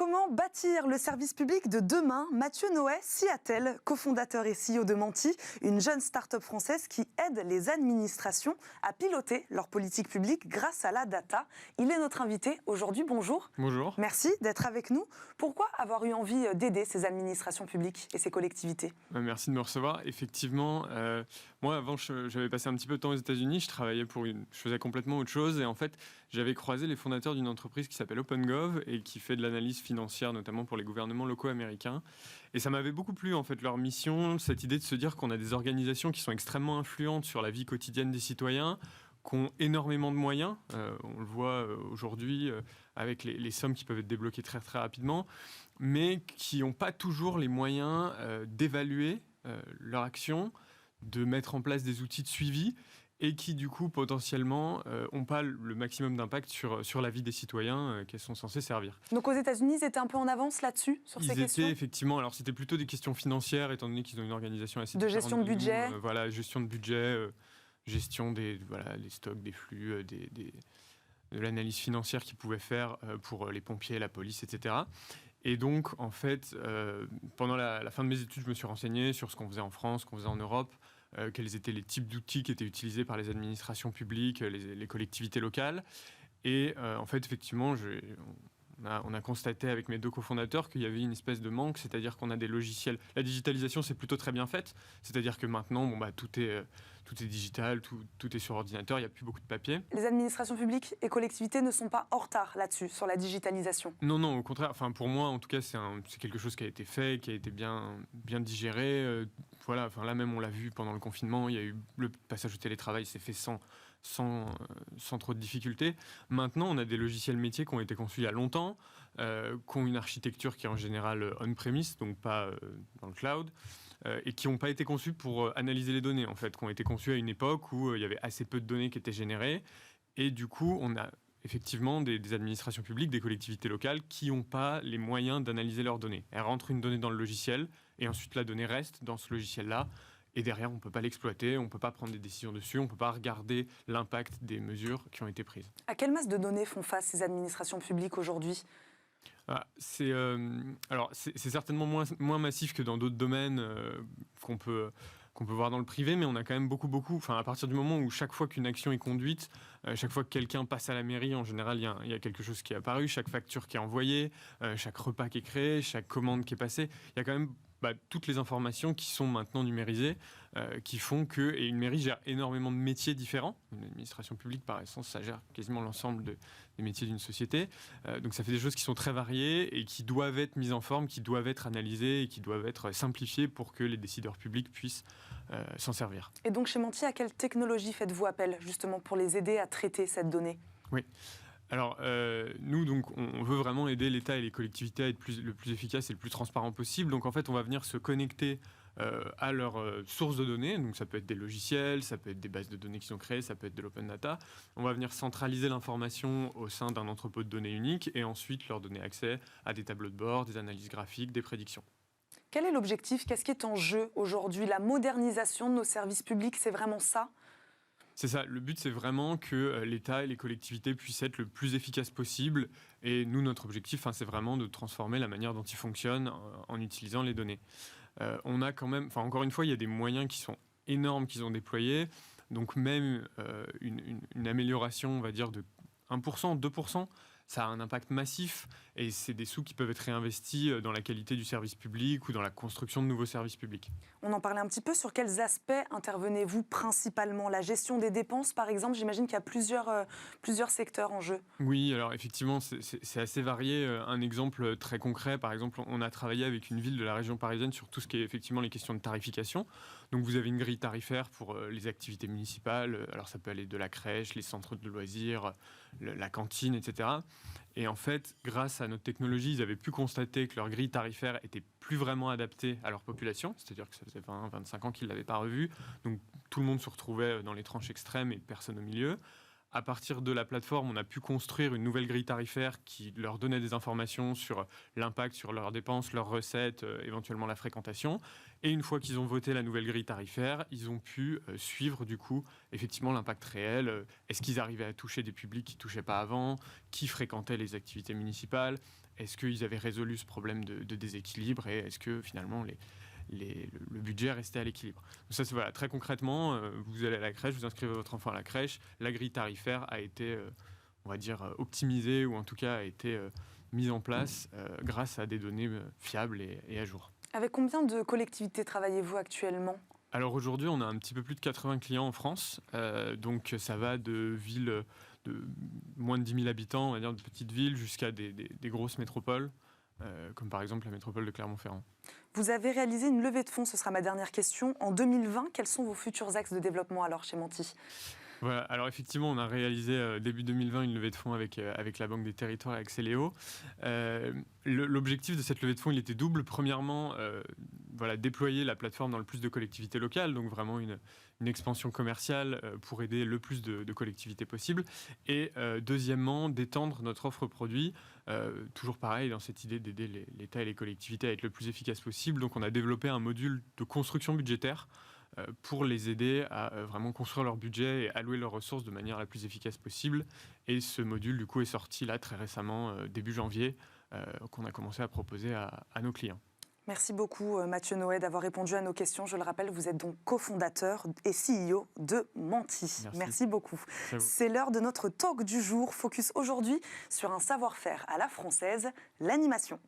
Comment bâtir le service public de demain? Mathieu Noët s'y attelle, cofondateur et CEO de Menti, une jeune start-up française qui aide les administrations à piloter leur politique publique grâce à la data. Il est notre invité aujourd'hui. Bonjour. Bonjour. Merci d'être avec nous. Pourquoi avoir eu envie d'aider ces administrations publiques et ces collectivités? Merci de me recevoir. Effectivement, moi avant j'avais passé un petit peu de temps aux États-Unis, je faisais complètement autre chose et en fait j'avais croisé les fondateurs d'une entreprise qui s'appelle OpenGov et qui fait de l'analyse financière notamment pour les gouvernements locaux américains. Et ça m'avait beaucoup plu en fait leur mission, cette idée de se dire qu'on a des organisations qui sont extrêmement influentes sur la vie quotidienne des citoyens, qui ont énormément de moyens, on le voit aujourd'hui avec les sommes qui peuvent être débloquées très très rapidement, mais qui n'ont pas toujours les moyens d'évaluer leur action, de mettre en place des outils de suivi et qui du coup potentiellement n'ont pas le maximum d'impact sur la vie des citoyens qu'elles sont censées servir. Donc aux États-Unis, ils étaient un peu en avance là-dessus, sur ces questions? Ils étaient effectivement, alors c'était plutôt des questions financières étant donné qu'ils ont une organisation assez de gestion de budget. Voilà, gestion de budget, gestion des stocks, des flux, de l'analyse financière qu'ils pouvaient faire pour les pompiers, la police, etc. Et donc, en fait, pendant la fin de mes études, je me suis renseigné sur ce qu'on faisait en France, ce qu'on faisait en Europe, quels étaient les types d'outils qui étaient utilisés par les administrations publiques, les collectivités locales. Et en fait, effectivement, on a constaté avec mes deux cofondateurs qu'il y avait une espèce de manque, c'est-à-dire qu'on a des logiciels. La digitalisation, c'est plutôt très bien faite, c'est-à-dire que maintenant, tout est digital, tout est sur ordinateur, il n'y a plus beaucoup de papier. Les administrations publiques et collectivités ne sont pas en retard là-dessus, sur la digitalisation? Non, au contraire. Enfin, pour moi, en tout cas, c'est quelque chose qui a été fait, qui a été bien digéré. Voilà. Enfin, là même, on l'a vu pendant le confinement. Il y a eu le passage au télétravail, s'est fait sans trop de difficultés. Maintenant, on a des logiciels métiers qui ont été conçus il y a longtemps, qui ont une architecture qui est en général on-premise, donc pas dans le cloud, et qui n'ont pas été conçus pour analyser les données, en fait, qui ont été conçus à une époque où il y avait assez peu de données qui étaient générées. Et du coup, on a effectivement des administrations publiques, des collectivités locales qui n'ont pas les moyens d'analyser leurs données. Elles rentrent une donnée dans le logiciel, et ensuite la donnée reste dans ce logiciel-là. Et derrière, on ne peut pas l'exploiter, on ne peut pas prendre des décisions dessus, on ne peut pas regarder l'impact des mesures qui ont été prises. À quelle masse de données font face ces administrations publiques aujourd'hui? C'est certainement moins massif que dans d'autres domaines qu'on peut voir dans le privé, mais on a quand même beaucoup. Enfin, à partir du moment où chaque fois qu'une action est conduite, chaque fois que quelqu'un passe à la mairie, en général, il y a quelque chose qui est apparu, chaque facture qui est envoyée, chaque repas qui est créé, chaque commande qui est passée. Il y a quand même toutes les informations qui sont maintenant numérisées, qui font que... Et une mairie gère énormément de métiers différents. Une administration publique, par essence, ça gère quasiment l'ensemble des métiers d'une société. Donc ça fait des choses qui sont très variées et qui doivent être mises en forme, qui doivent être analysées et qui doivent être simplifiées pour que les décideurs publics puissent s'en servir. Et donc chez Menti, à quelle technologie faites-vous appel, justement, pour les aider à traiter cette donnée? Oui. Alors, nous, donc, on veut vraiment aider l'État et les collectivités à être le plus efficace et le plus transparent possible. Donc, en fait, on va venir se connecter à leurs sources de données. Donc, ça peut être des logiciels, ça peut être des bases de données qu'ils ont créées, ça peut être de l'open data. On va venir centraliser l'information au sein d'un entrepôt de données unique et ensuite leur donner accès à des tableaux de bord, des analyses graphiques, des prédictions. Quel est l'objectif? Qu'est-ce qui est en jeu aujourd'hui? La modernisation de nos services publics, c'est vraiment ça? C'est ça, le but c'est vraiment que l'État et les collectivités puissent être le plus efficaces possible et nous notre objectif c'est vraiment de transformer la manière dont ils fonctionnent en utilisant les données. On a quand même, encore une fois il y a des moyens qui sont énormes qu'ils ont déployés, donc même une amélioration on va dire de 1%, 2%, ça a un impact massif et c'est des sous qui peuvent être réinvestis dans la qualité du service public ou dans la construction de nouveaux services publics. On en parlait un petit peu. Sur quels aspects intervenez-vous principalement? La gestion des dépenses, par exemple, j'imagine qu'il y a plusieurs secteurs en jeu. Oui, alors effectivement, c'est assez varié. Un exemple très concret, par exemple, on a travaillé avec une ville de la région parisienne sur tout ce qui est effectivement les questions de tarification. Donc vous avez une grille tarifaire pour les activités municipales. Alors ça peut aller de la crèche, les centres de loisirs, la cantine, etc. Et en fait, grâce à notre technologie, ils avaient pu constater que leur grille tarifaire était plus vraiment adaptée à leur population, c'est-à-dire que ça faisait 20-25 ans qu'ils ne l'avaient pas revue. Donc tout le monde se retrouvait dans les tranches extrêmes et personne au milieu. À partir de la plateforme, on a pu construire une nouvelle grille tarifaire qui leur donnait des informations sur l'impact sur leurs dépenses, leurs recettes, éventuellement la fréquentation. Et une fois qu'ils ont voté la nouvelle grille tarifaire, ils ont pu suivre du coup effectivement l'impact réel. Est-ce qu'ils arrivaient à toucher des publics qui ne touchaient pas avant? Qui fréquentaient les activités municipales? est-ce qu'ils avaient résolu ce problème de déséquilibre et est-ce que finalement le budget restait à l'équilibre. Donc ça, c'est voilà, très concrètement, vous allez à la crèche, vous inscrivez votre enfant à la crèche, la grille tarifaire a été, on va dire, optimisée ou en tout cas a été mise en place grâce à des données fiables et à jour. Avec combien de collectivités travaillez-vous actuellement ? Alors aujourd'hui, on a un petit peu plus de 80 clients en France, donc ça va de villes de moins de 10 000 habitants, on va dire de petites villes, jusqu'à des grosses métropoles, comme par exemple la métropole de Clermont-Ferrand. Vous avez réalisé une levée de fonds, ce sera ma dernière question. En 2020, quels sont vos futurs axes de développement alors chez Menti ? Voilà, alors effectivement, on a réalisé début 2020 une levée de fonds avec la Banque des Territoires et avec Céléo. L'objectif de cette levée de fonds, il était double. Premièrement, déployer la plateforme dans le plus de collectivités locales, donc vraiment une expansion commerciale pour aider le plus de collectivités possible. Et deuxièmement, d'étendre notre offre produit, toujours pareil, dans cette idée d'aider l'État et les collectivités à être le plus efficace possible. Donc on a développé un module de construction budgétaire pour les aider à vraiment construire leur budget et allouer leurs ressources de manière la plus efficace possible. Et ce module, du coup, est sorti là très récemment, début janvier, qu'on a commencé à proposer à nos clients. Merci beaucoup Mathieu Noët d'avoir répondu à nos questions. Je le rappelle, vous êtes donc cofondateur et CEO de Menti. Merci beaucoup. C'est l'heure de notre talk du jour. Focus aujourd'hui sur un savoir-faire à la française, l'animation.